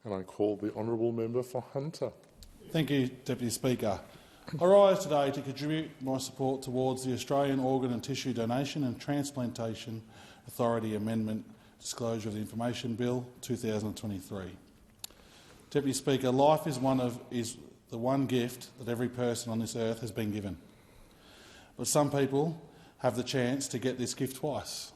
And I call the honourable member for Hunter. Thank you, Deputy Speaker. I rise today to contribute my support towards the Australian Organ and Tissue Donation and Transplantation Authority Amendment Disclosure of the Information Bill 2023. Deputy Speaker, life is the one gift that every person on this earth has been given. But some people have the chance to get this gift twice.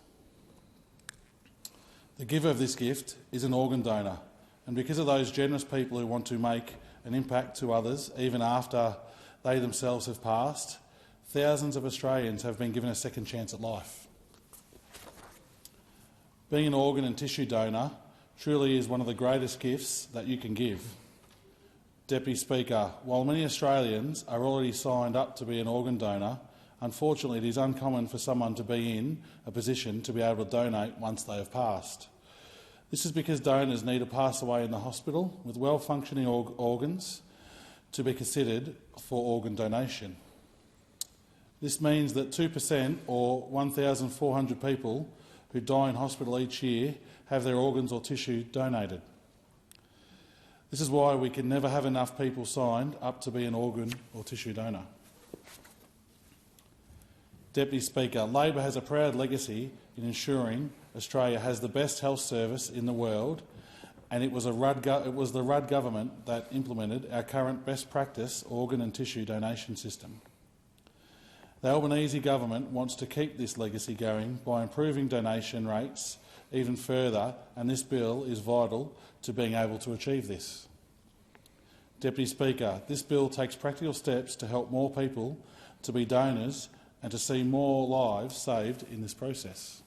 The giver of this gift is an organ donor, and because of those generous people who want to make an impact to others even after they themselves have passed, thousands of Australians have been given a second chance at life. Being an organ and tissue donor truly is one of the greatest gifts that you can give. Deputy Speaker, while many Australians are already signed up to be an organ donor, unfortunately it is uncommon for someone to be in a position to be able to donate once they have passed. This is because donors need to pass away in the hospital with well-functioning organs to be considered for organ donation. This means that 2% or 1,400 people who die in hospital each year have their organs or tissue donated. This is why we can never have enough people signed up to be an organ or tissue donor. Deputy Speaker, Labor has a proud legacy in ensuring Australia has the best health service in the world, and it was the Rudd government that implemented our current best practice organ and tissue donation system. The Albanese government wants to keep this legacy going by improving donation rates even further, and this bill is vital to being able to achieve this. Deputy Speaker, this bill takes practical steps to help more people to be donors and to see more lives saved in this process.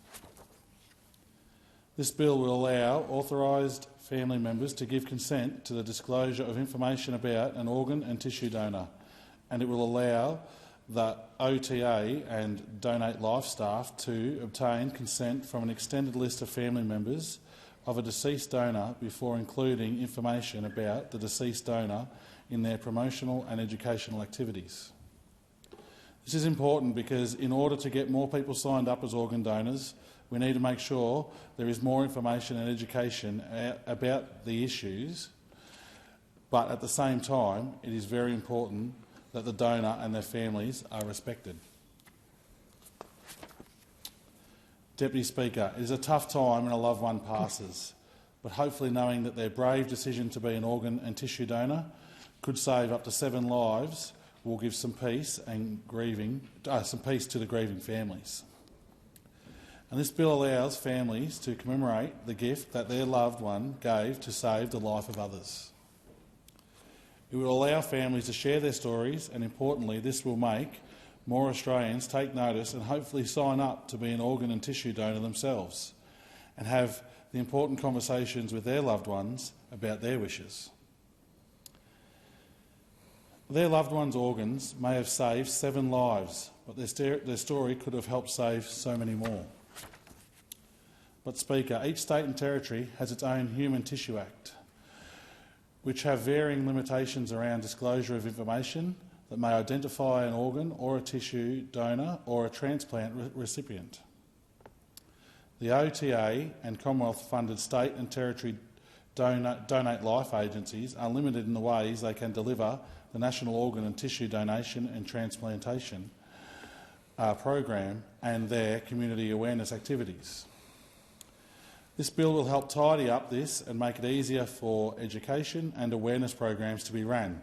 This bill will allow authorised family members to give consent to the disclosure of information about an organ and tissue donor, and it will allow the OTA and Donate Life staff to obtain consent from an extended list of family members of a deceased donor before including information about the deceased donor in their promotional and educational activities. This is important because in order to get more people signed up as organ donors, we need to make sure there is more information and education about the issues, but at the same time it is very important that the donor and their families are respected. Deputy Speaker, it is a tough time when a loved one passes, but hopefully knowing that their brave decision to be an organ and tissue donor could save up to 7 lives will give some peace to the grieving families. And this bill allows families to commemorate the gift that their loved one gave to save the life of others. It will allow families to share their stories, and importantly, this will make more Australians take notice and hopefully sign up to be an organ and tissue donor themselves and have the important conversations with their loved ones about their wishes. Their loved ones' organs may have saved 7 lives, but their story could have helped save so many more. But, Speaker, each state and territory has its own Human Tissue Act, which have varying limitations around disclosure of information that may identify an organ or a tissue donor or a transplant recipient. The OTA and Commonwealth-funded state and territory Donate Life agencies are limited in the ways they can deliver the National Organ and Tissue Donation and Transplantation program and their community awareness activities. This bill will help tidy up this and make it easier for education and awareness programs to be run,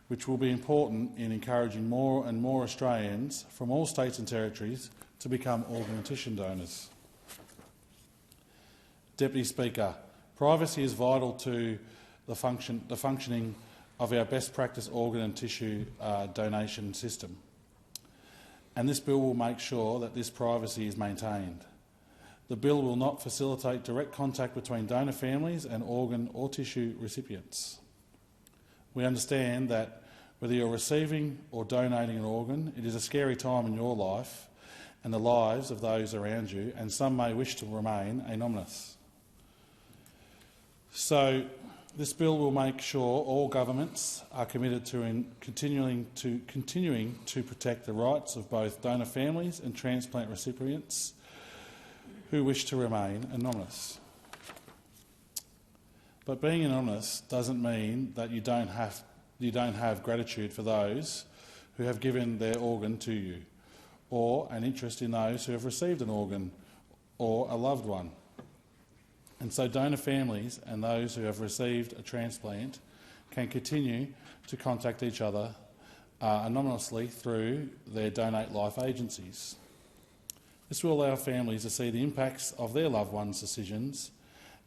which will be important in encouraging more and more Australians from all states and territories to become organ and tissue donors. Deputy Speaker, privacy is vital to the functioning of our best practice organ and tissue donation system, and this bill will make sure that this privacy is maintained. The bill will not facilitate direct contact between donor families and organ or tissue recipients. We understand that whether you're receiving or donating an organ, it is a scary time in your life and the lives of those around you, and some may wish to remain anonymous. So this bill will make sure all governments are committed to continuing to protect the rights of both donor families and transplant recipients who wish to remain anonymous. But being an honest doesn't mean that you don't have gratitude for those who have given their organ to you, or an interest in those who have received an organ or a loved one. And so donor families and those who have received a transplant can continue to contact each other anonymously through their Donate Life agencies. This will allow families to see the impacts of their loved ones' decisions,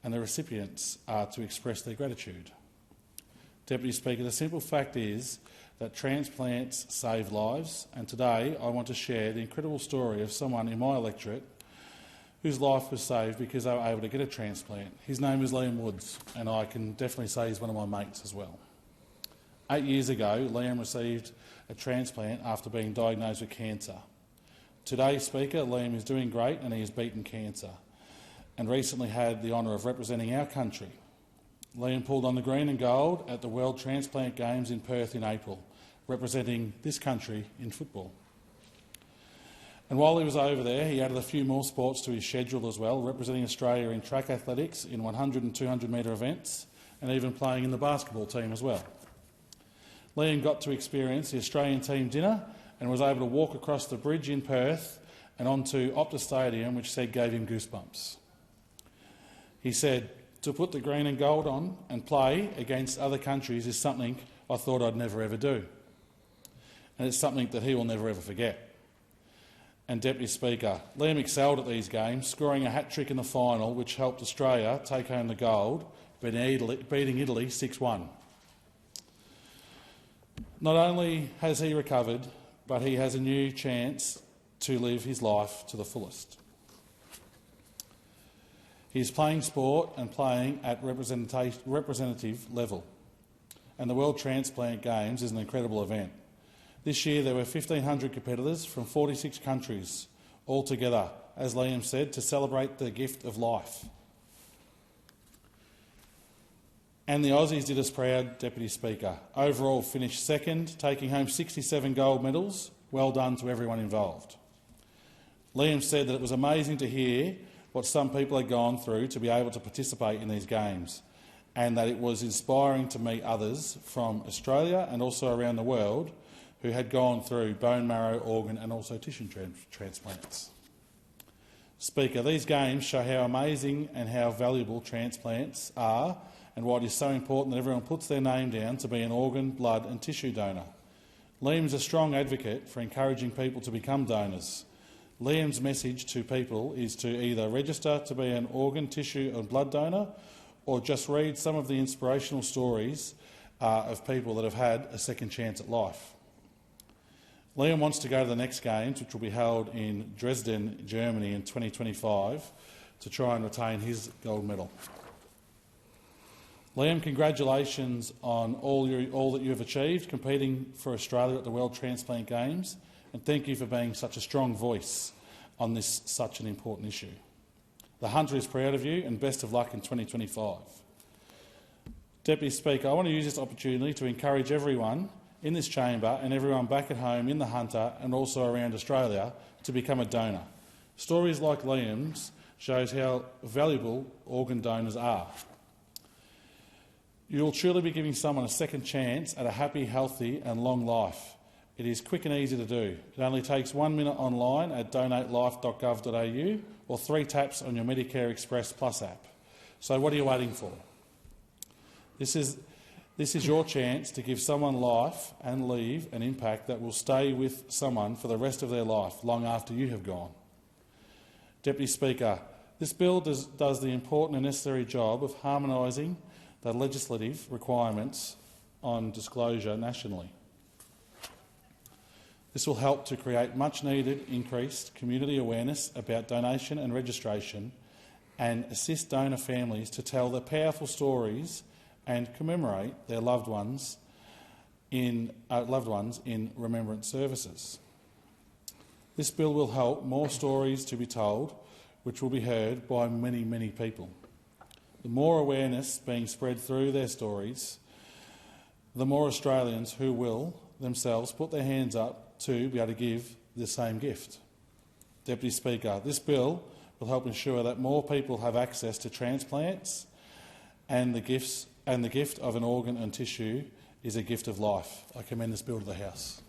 and the recipients are to express their gratitude. Deputy Speaker, the simple fact is that transplants save lives, and today I want to share the incredible story of someone in my electorate whose life was saved because they were able to get a transplant. His name is Liam Woods, and I can definitely say he's one of my mates as well. 8 years ago, Liam received a transplant after being diagnosed with cancer. Today, Speaker, Liam is doing great and he has beaten cancer, and recently had the honour of representing our country. Liam pulled on the green and gold at the World Transplant Games in Perth in April, representing this country in football. And while he was over there, he added a few more sports to his schedule as well, representing Australia in track athletics in 100 and 200 metre events, and even playing in the basketball team as well. Liam got to experience the Australian team dinner and was able to walk across the bridge in Perth and onto Optus Stadium, which said gave him goosebumps. He said, "To put the green and gold on and play against other countries is something I thought I'd never ever do. And it's something that he will never ever forget." And Deputy Speaker, Liam excelled at these games, scoring a hat-trick in the final which helped Australia take home the gold, beating Italy 6-1. Not only has he recovered, but he has a new chance to live his life to the fullest. He is playing sport and playing at representative level, and the World Transplant Games is an incredible event. This year there were 1,500 competitors from 46 countries, all together, as Liam said, to celebrate the gift of life. And the Aussies did us proud, Deputy Speaker. Overall finished second, taking home 67 gold medals. Well done to everyone involved. Liam said that it was amazing to hear what some people had gone through to be able to participate in these games, and that it was inspiring to meet others from Australia and also around the world who had gone through bone marrow, organ and also tissue transplants. Speaker, these games show how amazing and how valuable transplants are, and why it is so important that everyone puts their name down to be an organ, blood and tissue donor. Liam is a strong advocate for encouraging people to become donors. Liam's message to people is to either register to be an organ, tissue and blood donor, or just read some of the inspirational stories of people that have had a second chance at life. Liam wants to go to the next Games, which will be held in Dresden, Germany in 2025, to try and retain his gold medal. Liam, congratulations on all that you have achieved competing for Australia at the World Transplant Games, and thank you for being such a strong voice on this such an important issue. The Hunter is proud of you, and best of luck in 2025. Deputy Speaker, I want to use this opportunity to encourage everyone in this chamber and everyone back at home in the Hunter and also around Australia to become a donor. Stories like Liam's shows how valuable organ donors are. You will truly be giving someone a second chance at a happy, healthy and long life. It is quick and easy to do. It only takes 1 minute online at donatelife.gov.au or 3 taps on your Medicare Express Plus app. So what are you waiting for? This is your chance to give someone life and leave an impact that will stay with someone for the rest of their life, long after you have gone. Deputy Speaker, this bill does the important and necessary job of harmonising the legislative requirements on disclosure nationally. This will help to create much-needed increased community awareness about donation and registration, and assist donor families to tell their powerful stories and commemorate their loved ones in remembrance services. This bill will help more stories to be told, which will be heard by many, many people. The more awareness being spread through their stories, the more Australians who will themselves put their hands up to be able to give the same gift. Deputy Speaker, this bill will help ensure that more people have access to transplants and the gift of an organ and tissue is a gift of life. I commend this bill to the House.